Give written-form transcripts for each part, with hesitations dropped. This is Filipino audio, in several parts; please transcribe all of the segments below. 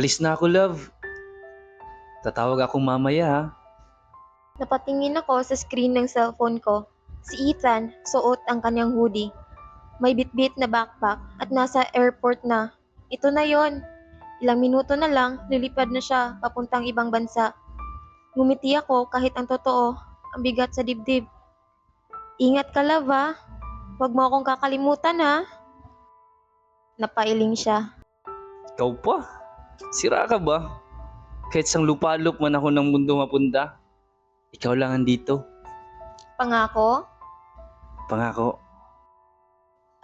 Alis na ako, love. Tatawag ako mamaya, ha? Napatingin ako sa screen ng cellphone ko. Si Ethan, suot ang kanyang hoodie. May bitbit na backpack at nasa airport na. Ito na yon. Ilang minuto na lang, lilipad na siya papuntang ibang bansa. Ngumiti ako kahit ang totoo, ang bigat sa dibdib. Ingat ka, love, ha? Huwag mo akong kakalimutan, ha? Napailing siya. Ikaw pa? Sira ka ba? Kahit sang lupalop man ako ng mundo mapunta, ikaw lang andito. Pangako? Pangako.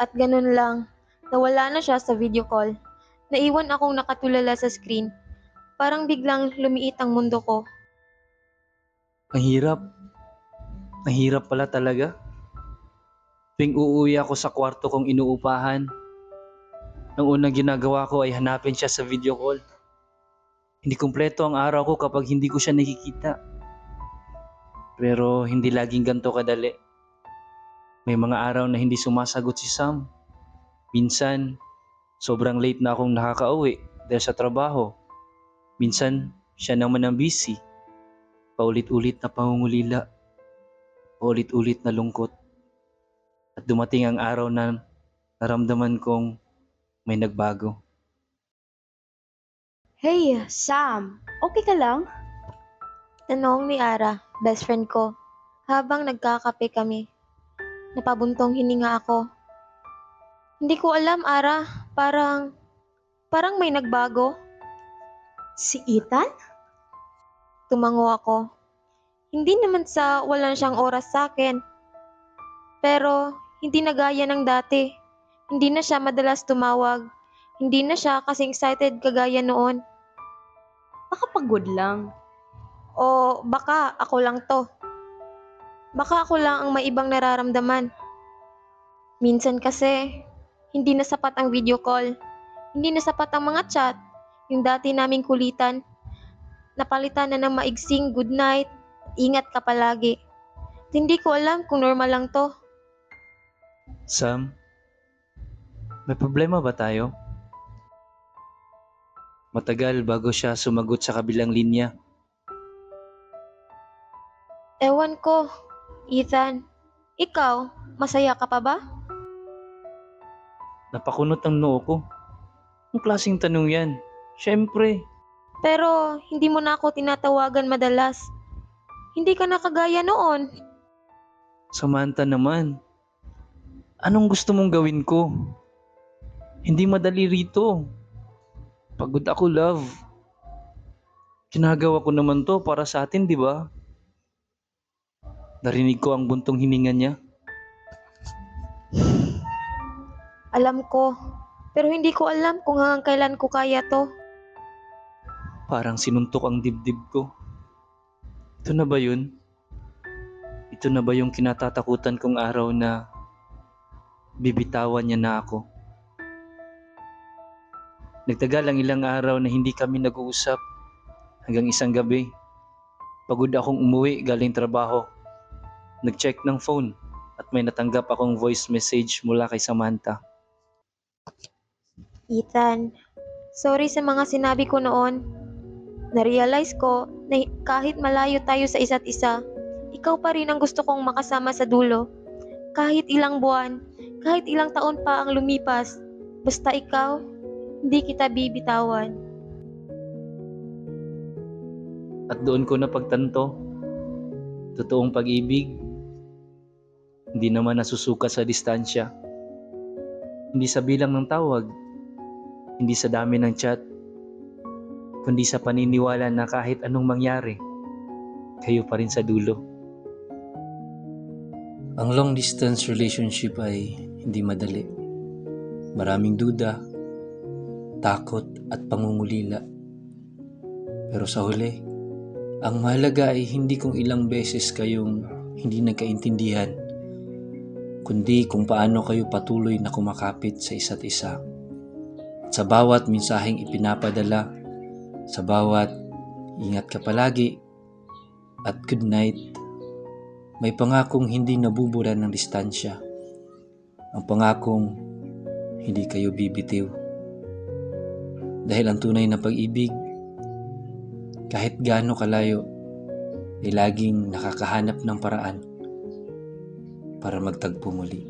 At ganun lang. Nawala na siya sa video call. Naiwan akong nakatulala sa screen. Parang biglang lumiit ang mundo ko. Ang hirap. Ang hirap pala talaga. Tuwing uuwi ako sa kwarto kong inuupahan, ang unang ginagawa ko ay hanapin siya sa video call. Hindi kumpleto ang araw ko kapag hindi ko siya nakikita. Pero hindi laging ganito kadali. May mga araw na hindi sumasagot si Sam. Minsan, sobrang late na akong nakakauwi dahil sa trabaho. Minsan, siya naman ang busy. Paulit-ulit na pangungulila. Paulit-ulit na lungkot. At dumating ang araw na naramdaman kong may nagbago. Hey, Sam! Okay ka lang? Tanong ni Ara, best friend ko, habang nagkakape kami. Napabuntong hininga ako. Hindi ko alam, Ara. Parang may nagbago. Si Ethan? Tumango ako. Hindi naman sa wala siyang oras sa akin. Pero hindi na gaya ng dati. Hindi na siya madalas tumawag. Hindi na siya kasing excited kagaya noon. Baka pagod lang. O baka ako lang to. Baka ako lang ang may ibang nararamdaman. Minsan kasi, hindi na sapat ang video call. Hindi na sapat ang mga chat. Yung dati naming kulitan. Napalitan na ng maigsing good night. Ingat ka palagi. At hindi ko alam kung normal lang to. Sam, may problema ba tayo? Matagal bago siya sumagot sa kabilang linya. Ewan ko, Ethan. Ikaw, masaya ka pa ba? Napakunot ang noo ko. Anong klaseng tanong yan? Siyempre, Pero hindi mo na ako tinatawagan madalas. Hindi ka na kagaya noon. Samantha naman. Anong gusto mong gawin ko? Hindi madali rito. Pagod ako, love. Ginagawa ko naman to para sa atin, di ba? Narinig ko ang buntong hininga niya. Alam ko, pero hindi ko alam kung hanggang kailan ko kaya to. Parang sinuntok ang dibdib ko. Ito na ba yun? Ito na ba yung kinatatakutan kong araw na bibitawan niya na ako? Nagtagal ang ilang araw na hindi kami nag-uusap hanggang isang gabi. Pagod akong umuwi galing trabaho. Nag-check ng phone at may natanggap akong voice message mula kay Samantha. Ethan, sorry sa mga sinabi ko noon. Narealize ko na kahit malayo tayo sa isa't isa, ikaw pa rin ang gusto kong makasama sa dulo. Kahit ilang buwan, kahit ilang taon pa ang lumipas, basta ikaw, hindi kita bibitawan. At doon ko napagtanto, totoong pag-ibig, hindi naman nasusukat sa distansya. Hindi sa bilang ng tawag, hindi sa dami ng chat, kundi sa paniniwala na kahit anong mangyari, kayo pa rin sa dulo. Ang long distance relationship ay hindi madali. Maraming duda, takot at pangungulila. Pero sa huli, ang mahalaga ay hindi kung ilang beses kayong hindi nagkaintindihan, kundi kung paano kayo patuloy na kumakapit sa isa't isa. At sa bawat mensaheng ipinapadala, sa bawat ingat ka palagi at good night, may pangakong hindi nabubura ng distansya. Ang pangakong hindi kayo bibitiw. Dahil ang tunay na pag-ibig, kahit gaano kalayo, ay laging nakakahanap ng paraan para magtagpo muli.